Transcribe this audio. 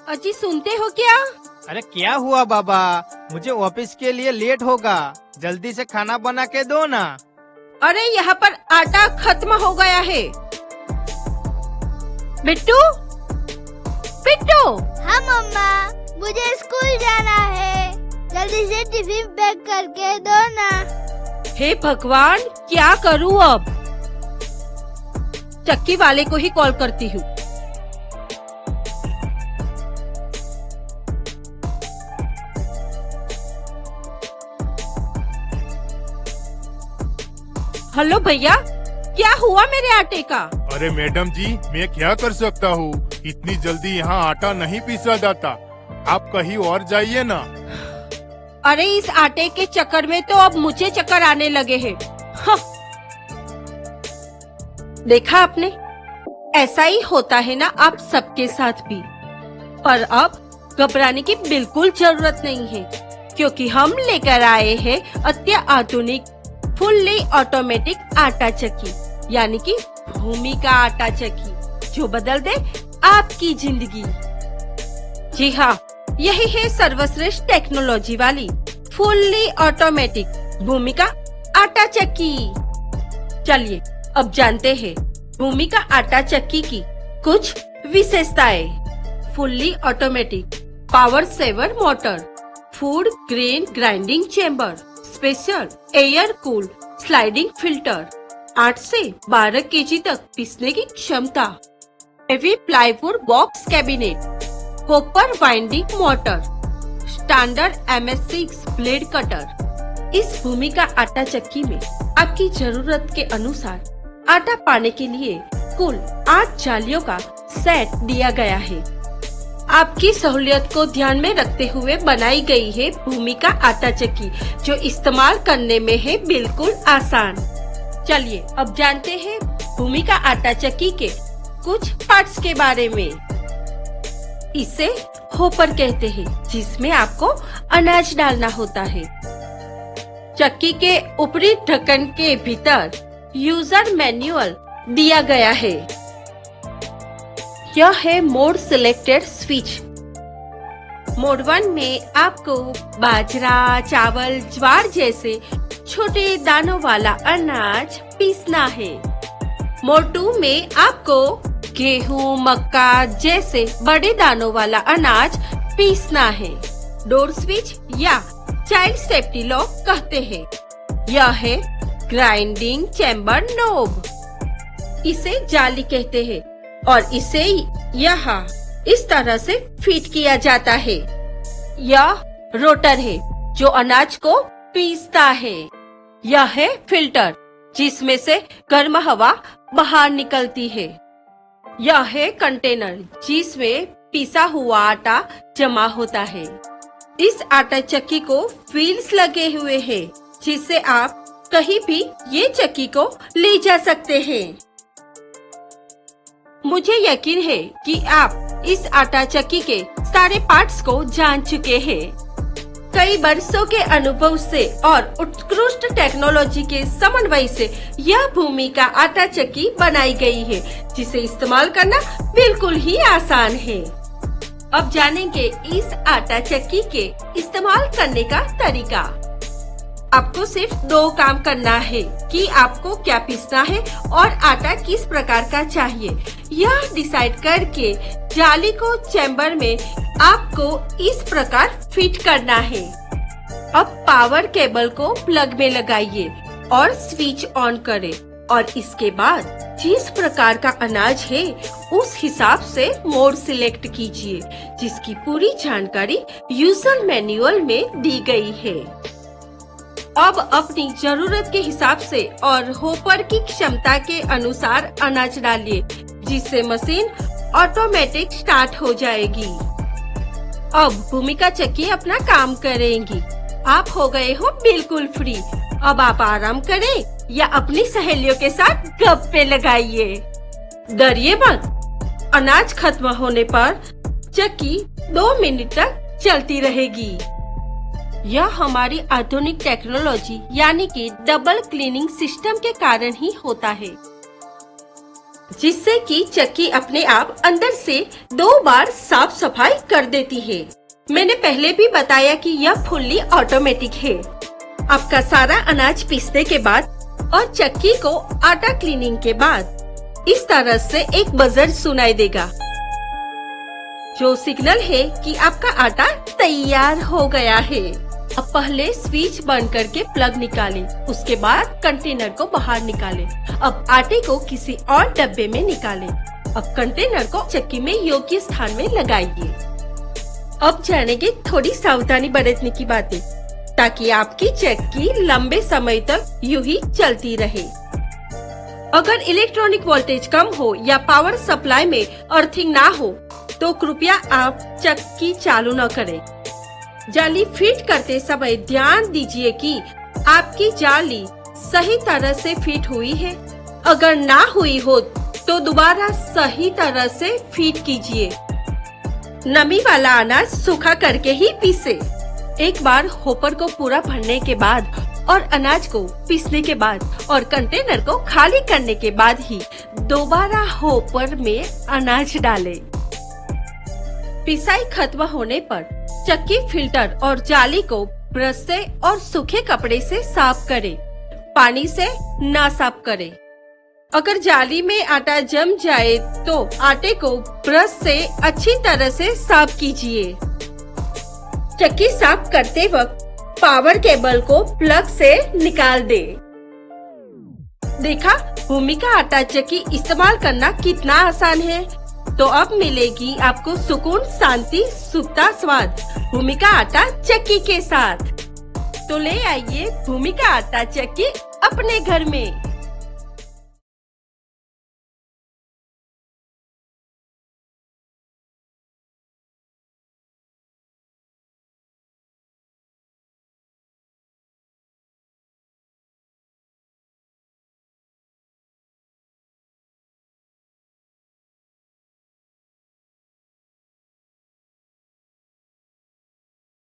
अजी सुनते हो क्या? अरे क्या हुआ बाबा, मुझे ऑफिस के लिए लेट होगा, जल्दी से खाना बना के दो ना। अरे यहाँ पर आटा खत्म हो गया है। बिट्टू, बिट्टू। हाँ मम्मा, मुझे स्कूल जाना है, जल्दी से टिफिन पैक करके दो ना। हे भगवान, क्या करूँ अब? चक्की वाले को ही कॉल करती हूँ। हेलो भैया, क्या हुआ मेरे आटे का? अरे मैडम जी, मैं क्या कर सकता हूँ, इतनी जल्दी यहाँ आटा नहीं पीसा जाता, आप कहीं और जाइए ना। अरे इस आटे के चक्कर में तो अब मुझे चक्कर आने लगे हैं। हाँ। देखा आपने, ऐसा ही होता है ना आप सबके साथ भी। पर अब घबराने की बिल्कुल जरूरत नहीं है, क्योंकि हम लेकर आए हैं अत्याधुनिक फुल्ली ऑटोमेटिक आटा चक्की, यानी कि भूमिका आटा चक्की, जो बदल दे आपकी जिंदगी। जी हाँ, यही है सर्वश्रेष्ठ टेक्नोलॉजी वाली फुल्ली ऑटोमेटिक भूमिका आटा चक्की। चलिए अब जानते हैं भूमिका आटा चक्की की कुछ विशेषताएं। Fully automatic power saver motor, food grain grinding chamber, special air cool sliding filter, 8 से 12 केजी तक पीसने की क्षमता, heavy plywood box cabinet, copper winding motor, standard MS6 blade cutter. इस भूमिका आटा चक्की में आपकी जरूरत के अनुसार आटा पाने के लिए कुल 8 जालियों का सेट दिया गया है। आपकी सहूलियत को ध्यान में रखते हुए बनाई गई है भूमिका आटा चक्की, जो इस्तेमाल करने में है बिल्कुल आसान। चलिए अब जानते हैं भूमिका आटा चक्की के कुछ पार्ट्स के बारे में। इसे होपर कहते हैं, जिसमें आपको अनाज डालना होता है। चक्की के ऊपरी ढक्कन के भीतर यूजर मैनुअल दिया गया है। यह है मोड सिलेक्टेड स्विच। मोड 1 में आपको बाजरा, चावल, ज्वार जैसे छोटे दानों वाला अनाज पीसना है। मोड 2 में आपको गेहूं, मक्का जैसे बड़े दानों वाला अनाज पीसना है। डोर स्विच या चाइल्ड सेफ्टी लॉक कहते हैं। यह है ग्राइंडिंग चैम्बर नोब, इसे जाली कहते हैं और इसे यहाँ इस तरह से फिट किया जाता है। यह रोटर है जो अनाज को पीसता है। यह है फिल्टर, जिसमें से गर्म हवा बाहर निकलती है। यह है कंटेनर, जिसमें पीसा हुआ आटा जमा होता है। इस आटा चक्की को व्हील्स लगे हुए हैं, जिससे आप कहीं भी ये चक्की को ले जा सकते हैं। मुझे यकीन है कि आप इस आटा चक्की के सारे पार्ट्स को जान चुके हैं। कई वर्षों के अनुभव से और उत्कृष्ट टेक्नोलॉजी के समन्वय से यह भूमिका आटा चक्की बनाई गई है, जिसे इस्तेमाल करना बिल्कुल ही आसान है। अब जानेंगे इस आटा चक्की के इस्तेमाल करने का तरीका। आपको सिर्फ 2 काम करना है कि आपको क्या पीसना है और आटा किस प्रकार का चाहिए। यह डिसाइड करके जाली को चैम्बर में आपको इस प्रकार फिट करना है। अब पावर केबल को प्लग में लगाइए और स्विच ऑन करें और इसके बाद जिस प्रकार का अनाज है उस हिसाब से मोड सिलेक्ट कीजिए, जिसकी पूरी जानकारी यूजर मैनुअल में दी गई है। अब अपनी जरूरत के हिसाब से और होपर की क्षमता के अनुसार अनाज डालिए, जिससे मशीन ऑटोमेटिक स्टार्ट हो जाएगी। अब भूमिका चक्की अपना काम करेंगी। आप हो गए हो बिल्कुल फ्री। अब आप आराम करें या अपनी सहेलियों के साथ गप्पे लगाइए। डरिए मत, अनाज खत्म होने पर चक्की 2 मिनट तक चलती रहेगी। यह हमारी आधुनिक टेक्नोलॉजी यानी कि डबल क्लीनिंग सिस्टम के कारण ही होता है। जिससे कि चक्की अपने आप अंदर से 2 बार साफ सफाई कर देती है। मैंने पहले भी बताया कि यह फुल्ली ऑटोमेटिक है। आपका सारा अनाज पीसने के बाद और चक्की को आटा क्लीनिंग के बाद इस तरह से एक बजर सुनाई देगा, जो सिग्नल है कि आपका आटा तैयार हो गया है। अब पहले स्विच बंद करके प्लग निकालें, उसके बाद कंटेनर को बाहर निकालें। अब आटे को किसी और डब्बे में निकालें। अब कंटेनर को चक्की में योग्य स्थान में लगाइए। अब जानेंगे थोड़ी सावधानी बरतने की बातें, ताकि आपकी चक्की लंबे समय तक यूं ही चलती रहे। अगर इलेक्ट्रॉनिक वोल्टेज कम हो या पावर सप्लाई में अर्थिंग ना हो तो कृपया आप चक्की चालू न करें। जाली फिट करते समय ध्यान दीजिए कि आपकी जाली सही तरह से फिट हुई है। अगर ना हुई हो तो दोबारा सही तरह से फिट कीजिए। नमी वाला अनाज सूखा करके ही पीसे। एक बार होपर को पूरा भरने के बाद और अनाज को पीसने के बाद और कंटेनर को खाली करने के बाद ही दोबारा होपर में अनाज डालें। पिसाई खत्म होने पर चक्की फिल्टर और जाली को ब्रश से और सूखे कपड़े से साफ करें, पानी से ना साफ करें। अगर जाली में आटा जम जाए तो आटे को ब्रश से अच्छी तरह से साफ कीजिए। चक्की साफ करते वक्त पावर केबल को प्लग से निकाल दे। देखा, भूमिका आटा चक्की इस्तेमाल करना कितना आसान है। तो अब मिलेगी आपको सुकून, शांति, शुद्धता, स्वाद भूमिका आटा चक्की के साथ। तो ले आइए भूमिका आटा चक्की अपने घर में।